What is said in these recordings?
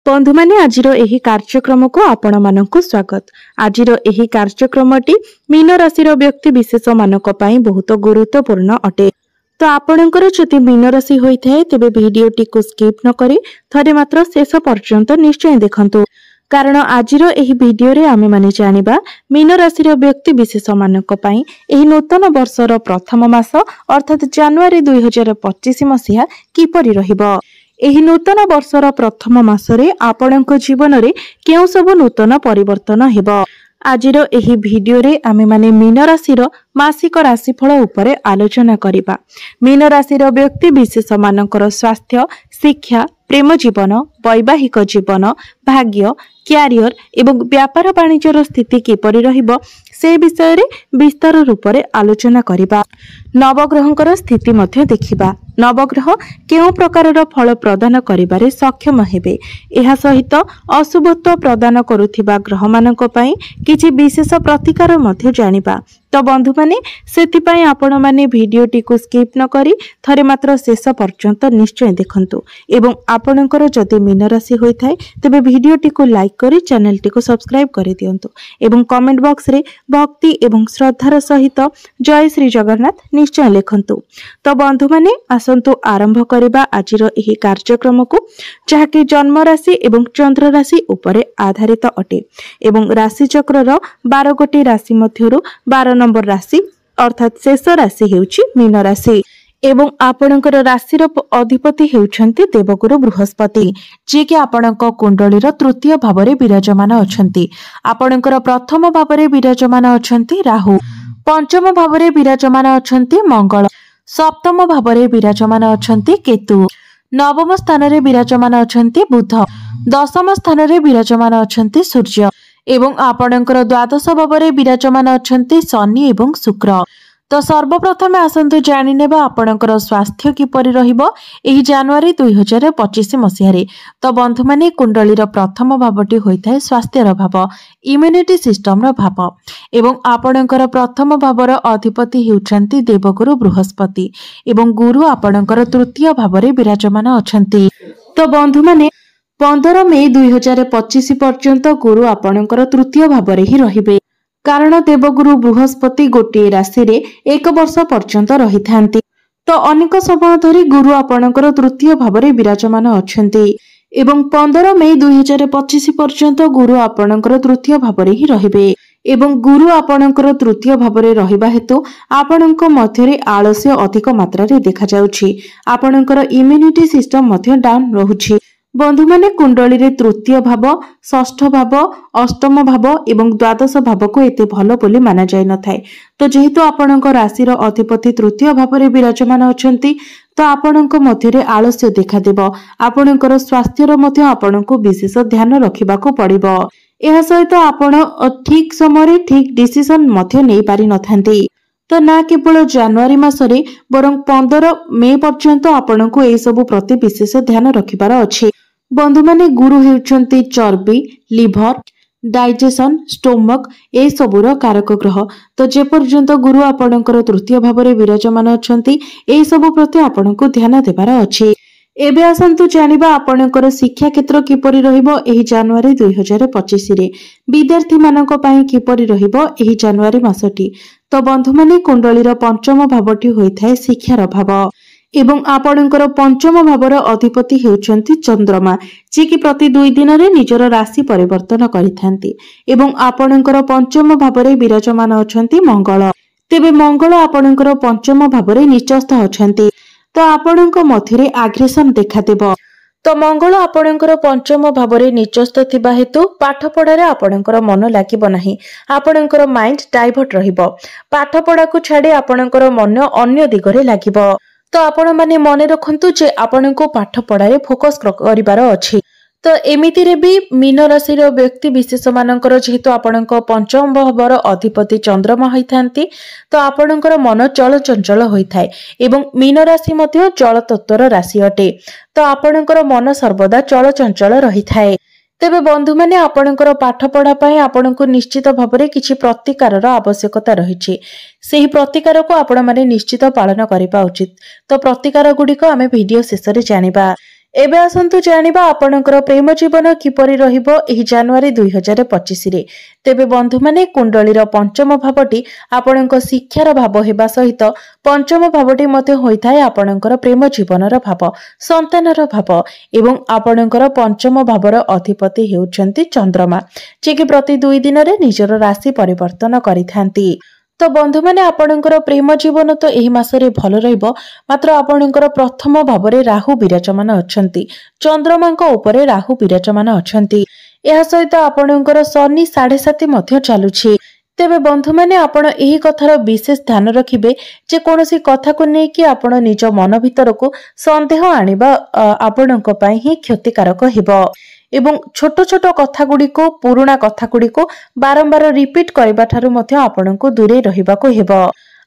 बंधु माने आजिर एही कार्यक्रम को आपण मानकु स्वागत। आजिर एही कार्यक्रमटी मीन राशि व्यक्ति विशेष मानक पई बहुत गुरुत्वपूर्ण अटे। तो आपणकर जदि मीन राशि होइथाय तेबे वीडियोटी को स्किप न करी थरे मात्र शेष पर्यंत निश्चय देखंतु, कारण आजिर एही वीडियो रे आमे माने जानिबा मीन राशि व्यक्ति विशेष मानक पई एही नूतन वर्षर प्रथम मास अर्थात जनवरी 2025 मसिहा किपरि रहिबो। एही नूतन वर्षर प्रथम मासरे आपणक जीवन रे केउ सब नूतन परिवर्तन हेबो। आजिर एही वीडियो रे आमे माने मीन राशिर मासिक राशिफल उपरे आलोचना करिबा। मीन राशिर व्यक्ति विशेष मानकर स्वास्थ्य, शिक्षा, प्रेम जीवन, वैवाहिक जीवन, भाग्य, क्यारियर एवं व्यापार वाणिज्यर स्थिति किपरि रहिबो से विषय रे विस्तार रूप रे आलोचना करिबा। नवग्रहंकर स्थिति मध्य देखिबा। नवग्रह केउ प्रकारर फल प्रदान करिबारे सक्षम हेबे। एहा सहित अशुभत्व प्रदान करुथिबा ग्रह मानक पई किछि विशेष प्रतिकार मध्य जानिबा। तो बंधु माने सेति पई आपण माने वीडियोटी को स्किप न करी थरे मात्र शेष पर्यंत निश्चय देखंतु एवं आपणकर जदि मीन राशि होइथाय तबे वीडियोटी को लाइक करी चैनलटी को सब्सक्राइब करि दियंतु एवं कमेंट बॉक्स रे भक्ति एवं श्रद्धार सहित जय श्री जगन्नाथ निश्चय लिखंतु। तो बंधु माने आसंतु आरंभ करिबा आजिर एही कार्यक्रम को, जहाकि जन्म राशि एवं चंद्र राशि उपरे आधारित अटे एवं राशि चक्रर 12 गोटी राशि मध्यरु 12 नंबर राशि अर्थात शेष राशि हेउची मीन राशि एवं आपणकर राशिर अधिपति हेउछंती देवगुरु बृहस्पति, जे कि आपणक कुंडलीर तृतीय भावरे विराजमान अछंती। आपणकर प्रथम भावरे विराजमान अछंती राहु, पंचम भावरे विराजमान अछंती मंगल, सप्तम भावरे विराजमान अछंती केतु, नवम स्थान रे विराजमान अछंती बुध, दशम स्थान रे विराजमान अछंती सूर्य एवं आपणकर द्वादश भावरे विराजमान अछंती शनि एवं शुक्र। तो सर्वप्रथम आसंतु जानि नेबा आपणकर स्वास्थ्य किपरि रहिबो एही जनवरी 2025 मसिहारे। तो बंधु माने कुंडलीर प्रथम भावटी होइथाय स्वास्थ्यर भाव, इम्यूनिटी सिस्टम रो भाव एवं आपणकर प्रथम भावर अधिपति हेउछंती देवगुरु बृहस्पति एवं गुरु आपणकर तृतीय भावरे विराजमान अछंती। तो बंधु माने 15 मई 2025 पर्यंत गुरु आपणकर तृतीय भावरे ही रहिबे, कारण देवगुरु बृहस्पति गोटे राशि रे 1 वर्ष पर्यंत रही थांती। तो अनेक समय धरी गुरु आपणकर तृतीय भावरे विराजमान अछंती एवं 15 मई 2025 पर्यंत गुरु आपणकर तृतीय भावरे ही रहिबे एवं गुरु आपणकर तृतीय भावरे रहिबा हेतु आपणक मध्यरे आलस्य अधिक मात्रा रे देखा जाउछि। आपणकर इम्यूनिटी सिस्टम मध्य डाउन रहुछि। बंधु माने कुंडली रे तृतीय भाव, षष्ठ भाव, अष्टम भाव एवं द्वादश भाव को एते भलो बोली माना जाय न थाए। तो जेहेतु आपणक राशिर अधिपति तृतीय भाव रे विराजमान अछंती, तो आपणक मध्यरे आलस्य देखा देबो। आपणकर स्वास्थ्यर मध्य आपणको विशेष ध्यान रखिबाको पड़िबो। एहा सहित आपण ठीक समय ठीक डिसिजन मध्य नै पारि न थांती। तो ना केवल जनवरी मासरे बरं 15 मई पर्यंत आपणको ए सब प्रति विशेष ध्यान रखिबार अछि। बंधु माने गुरु हेउछंती चर्बी, लिभर, डाइजेशन, स्टोमक ए सबुर कारक ग्रह। तो जे पर्यंत गुरु आपणकर तृतीय भावरे विराजमान अछंती ए सब प्रति आपणको ध्यान देबार अछि। एबे आसंतु जानिबा आपणकर शिक्षा क्षेत्र किपरि रहिबो एही जनवरी 2025 रे। विद्यार्थी मानक पई किपरि रहिबो एही जनवरी मासटी। तो बंधु माने कुंडलीर पंचम भावटी होइथाय शिक्षार भाव एवं आपणकर पंचम भावर अधिपति हेउछंती चंद्रमा, जे कि प्रति 2 दिन रे निजर राशि परिवर्तन करिथांती एवं आपणकर पंचम भावरे विराजमान अछंती मंगल। तेबे मंगल आपणकर पंचम भावरे निचस्थ अछंती, तो आपणक मध्यरे आग्रेशन देखा देबो। तो मंगल आपणकर पंचम भावरे निचस्थ थिबा हेतु पाठ पढारे आपणकर मन लागिबो नाही। आपणकर माइंड डाइवर्ट रहिबो। पाठ पढा को छाडी आपणकर मन अन्य दिगरे लागिबो। तो आपण माने मने रखंतु जे आपणको पाठ पढारे फोकस करिबार अछि। तो एमिति रे भी मीन राशि रो व्यक्ति विशेष मानकर जेहेतु आपणक पंचम भावर अधिपति चंद्रमा होइथांती, तो आपणकर मन चल चंचल होइथाय एवं मीन राशि मध्ये जल तत्वर राशि अटे। तो आपणकर मन सर्वदा चल चंचल रहिथाय। तेबे बंधु माने आपणकर पाठ पढ़ा पई आपणको निश्चित भाबरे किछि प्रतिकारर आवश्यकता रहिछि। सेही प्रतिकार को आपण माने निश्चित पालन करिबा उचित। तो प्रतिकार गुडी को आमे वीडियो शेष रे जानिबा। एबे आसंतु जानिबा आपणकर प्रेम जीवन किपरि रहिबो एही जनवरी 2025 रे। तेबे बंधु माने कुंडलीर पंचम भावटी आपणक शिक्षार भाव हेबा सहित पंचम भावटी मते होइथाय आपणकर प्रेम जीवनर भाव, संतानर भाव एवं आपणकर पंचम भावर अधिपति हेउछन्ति चंद्रमा, जे कि प्रति 2 दिन रे निजर राशि परिवर्तन करिथांती। तो बंधु माने आपणकर प्रेम जीवन तो एही मासरे भल रहिबो, मात्र आपणकर प्रथम भावरे राहु विराजमान अछंती, चंद्रमांक उपरे राहु विराजमान अछंती। एहा सहित आपणकर शनि 7.5 मध्य चालुछि। तेबे बंधु माने आपण एही कथार विशेष ध्यान रखिबे जे कोनोसी कथा को नै कि आपण निज मन भितर को संदेह आनिबा आपणक पई ही क्षतिकारक हेबो एवं छोट छोट कथा गुडी को पुराना कथा गुडी को बारंबार रिपीट करबा थारु मध्य आपणको दूरे रहिबाको हेबो।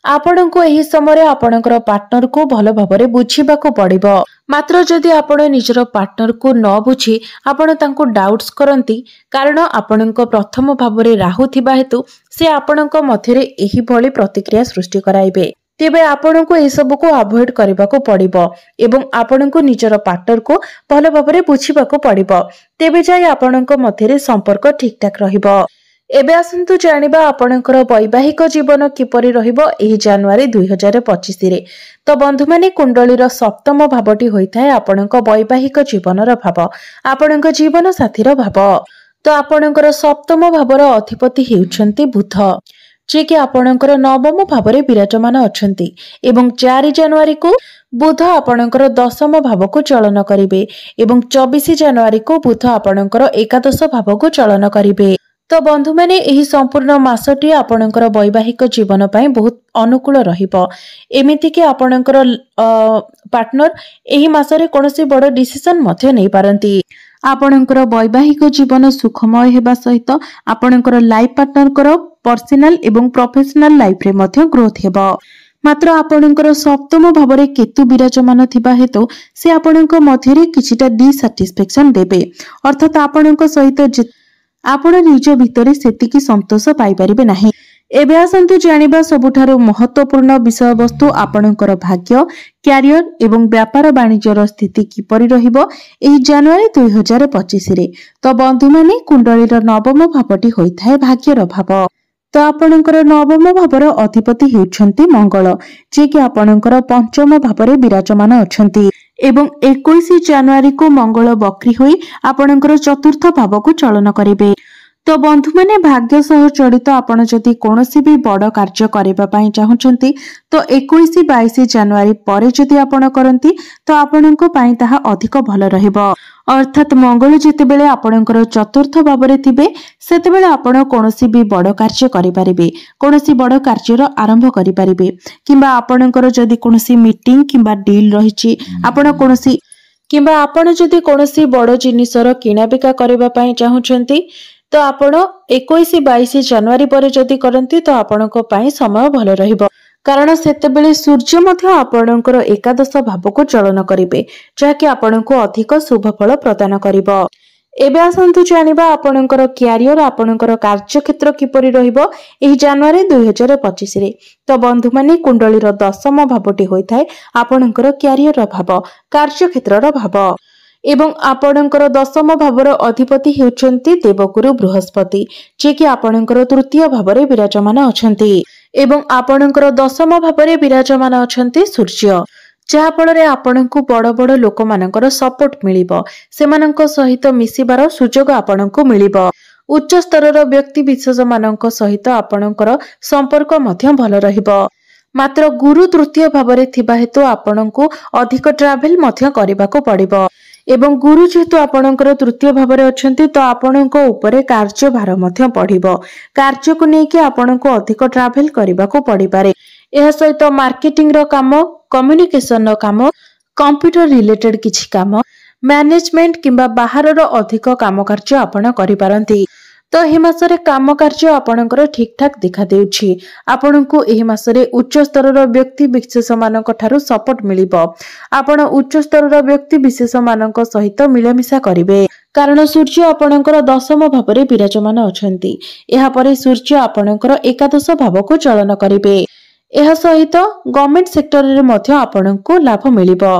आपणको एही समय आपणकर पार्टनर को भलो भाबरे बुझिबाको पड़िबो। मात्र जदि आपण निजर पार्टनर को न बुझी आपण तांको डाउट्स करंती, कारण आपणको प्रथम भाबरे राहु थिबा हेतु से आपणको मध्यरे एही भली प्रतिक्रिया सृष्टि कराइबे। तेबे आपणको ए सब को अवॉइड करबाको पड़िबो एवं आपणको निजर पार्टनर को भलो भाबरे बुझिबाको पड़िबो। तेबे जाय आपणको मध्यरे संपर्क ठीक ठाक रहिबो। एबे आसंतु जानिबा आपणकर वैवाहिक जीवन किपरि रहिबो एही जनवरी 2025 रे। तो बंधु माने कुंडलीर सप्तम भावटी होइथाय आपणक वैवाहिक जीवनर भाव, आपणक जीवन साथीर भाव। तो आपणकर सप्तम भावर अधिपति हेउछन्ति बुध, जे कि आपणकर नवम भावरे विराजमान अछंती एवं 4 जनवरी को बुध आपणकर दशम भाव को चलन करिवे एवं 24 जनवरी को बुध आपणकर एकादश भाव को चलन करिवे। तो बंधु माने एही संपूर्ण मासटी आपणकर वैवाहिक जीवन पई बहुत अनुकूल रहिबो। एमिति कि आपणकर पार्टनर एही मासरे कोनोसी बड़ डिसिजन मध्य नै पारंती। आपणकर वैवाहिक जीवन सुखमय हेबा सहित आपणकर लाइफ पार्टनर पर्सनल एवं प्रोफेशनल लाइफ रे मध्य ग्रोथ हेबो। मात्र आपणकर सप्तम भावरे केतु विराजमान थिबा हेतु से आपणक मध्यरे किछिटा डिसैटिस्फैक्शन देबे, अर्थात आपणक सहित आपण निज भितरे सेतिकी संतोष पाई परिबे नाही। एबे आसंतु जानिबा सबुठारु महत्वपूर्ण विषय वस्तु आपणकर भाग्य, क्यारियर एवं व्यापार वाणिज्यर स्थिति किपरि रहिबो एही जनवरी 2025 रे। तो बंधु माने कुंडलीर नवम भावटी होइथाय भाग्यर भाव। तो आपणकर नवम भावर अधिपति हेउछन्ति मंगल, जे कि आपणकर पंचम भावरे विराजमान अछन्ति एवं 21 जनवरी को मंगल वक्री होई आपणकर चतुर्थ भाव को चलन करिवे। तो बंधु माने भाग्य सह जड़ित आपण जदि कोनोसी भी बड़ कार्य करिबा पई चाहुचंती तो 21-22 जनवरी परे जदि आपण करंती तो आपणको पई ताहा अधिक भल रहइबो। अर्थात मंगल जेतेबेले आपणकर चतुर्थ भावरे थिबे सेतेबेले आपण कोनोसी भी बड़ कार्य करि परिबे, कोनोसी बड़ कार्यर आरंभ करि परिबे, किबा आपणकर जदि कोनोसी मीटिंग किबा डील रहिछि आपण कोनोसी किबा आपण जदि कोनोसी बड़ जिनिसर किना बिका करिबा पई चाहुचंती तो आपण 21-22 जनवरी पर जदि करंती तो आपणको पई समय भल रहिबो, कारण सेतेबेले सूर्य मध्य आपणकर एकादश भाव को चलन करिवे, जाकि आपणको अधिक शुभ फल प्रदान करिवो। एबे आसंतु जानिबा आपणकर क्यारियर, आपणकर कार्यक्षेत्र किपरि रहिबो एही जनवरी 2025 रे। तो बंधु माने कुंडलीर दशम भावटी होइथाय आपणकर क्यारियर भाव, कार्यक्षेत्रर भाव एवं आपणकर दशम भावर अधिपति हेउछन्ति देवगुरु बृहस्पति, जे कि आपणकर तृतीय भावरे विराजमान अछन्ति एवं आपणकर दशम भावरे विराजमान अछन्ति सूर्य, जहा फଳରେ आपणको बड़ बड़ लोक मानकर सपोर्ट मिलिबो, सेमानंक सहित मिसिबार सुजोग आपणको मिलिबो। उच्च स्तरर व्यक्ति विशेष मानक सहित आपणकर संपर्क मध्य भल रहिबो। मात्र गुरु तृतीय भावरे थिबा हेतु आपणको अधिक ट्रावेल मध्य करबाको पड़िबो एवं गुरु जेहेतु आपणकर तृतीय भावरे अछंती तो आपणको उपरे कार्य भार मध्य पड़िबो। कार्य को नेकी आपणको अधिक ट्रावेल करबाको पड़ि पारे। एहा सहित मार्केटिंग रो काम, कम्युनिकेशन रो काम, कंप्यूटर रिलेटेड किछि काम, मैनेजमेंट किंबा बाहर रो अधिक काम कार्य आपण करि पारंती। तो एही मासरे काम कार्य आपणकर ठीक ठाक देखा देउछि। आपणको एही मासरे उच्च स्तरर व्यक्ति विशेष मानक ठारू सपोर्ट मिलिबो। आपण उच्च स्तरर व्यक्ति विशेष मानक सहित मिलामिशा करिवे, कारण सूर्य आपणकर दशम भावरे विराजमान अछंती। एहा परे सूर्य आपणकर एकादश भाव को चलन करिवे। एहा सहित गवर्नमेंट सेक्टर रे मध्य आपणको लाभ मिलिबो,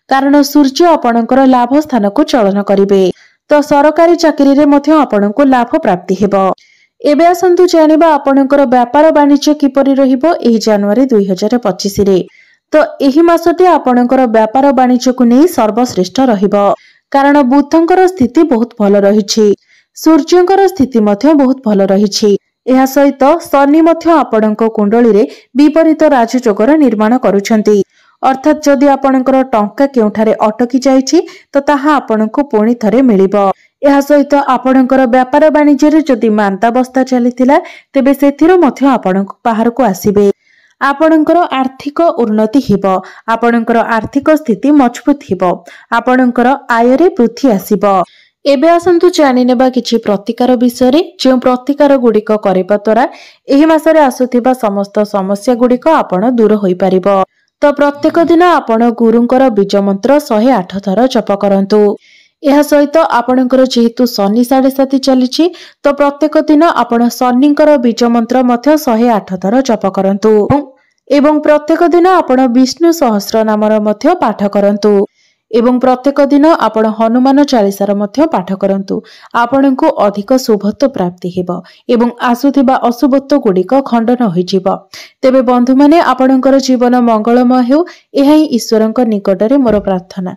कारण सूर्य आपणकर लाभ स्थान को चलन करिवे। तो सरकारी चाकरी रे मध्य आपणको लाभ प्राप्ति हेबो। एबे आसंतु जानिबा आपणकर व्यापार वाणिज्य किपरि रहिबो एही जनवरी 2025 रे। तो एही मासटी आपणकर व्यापार वाणिज्य को नै सर्वश्रेष्ठ रहिबो, कारण बुधंकर स्थिति बहुत भल रहिछि, सूर्यंकर स्थिति मध्य बहुत भल रहिछि। एहा सहित शनि मध्य आपणक कुंडली रे विपरीत राजयोगर निर्माण करूछंती। अर्थात जदि आपणकर टंका केउठारे अटकी जाइछि तो ताहा आपणको पुणी थरे मिलिबो। एहा सहित आपणकर व्यापार वाणिज्य रे जदि मांतावस्था चलिथिला तेबे सेथिरो मध्य आपणक बाहर को आसीबे। आपणकर आर्थिक उन्नति हेबो, आपणकर आर्थिक स्थिति मजबूत हेबो, आपणकर आय रे वृद्धि आसीबो। एबे आसंतु जानि नेबा किछि प्रतिकार विषय रे। जे प्रतिकार गुडिक करिबा द्वारा एही मासरे आसुथिबा समस्त समस्या गुडिक आपण दूर होई परिबो। तो प्रत्येक दिन आपण गुरुंकर बीज मंत्र 108 थर जप करंतु। एहा सहित आपणकर जेहेतु शनि 7.5 चलिछि तो प्रत्येक दिन आपण शनिंकर बीज मंत्र मध्य 108 थर जप करंतु एवं प्रत्येक दिन आपण विष्णु सहस्र नामर मध्य पाठ करंतु एवं प्रत्येक दिन आपण हनुमान चालीसार मध्य पाठ करंतु। आपणको अधिक शुभत्व प्राप्ति हेबो एवं आसुथिबा अशुभत्व गुडिक खंडन होइजिबो। तेबे बंधु माने आपणकर जीवन मंगलमय हेउ, एहा ही ईश्वरଙ୍କ निकटरे मोर प्रार्थना।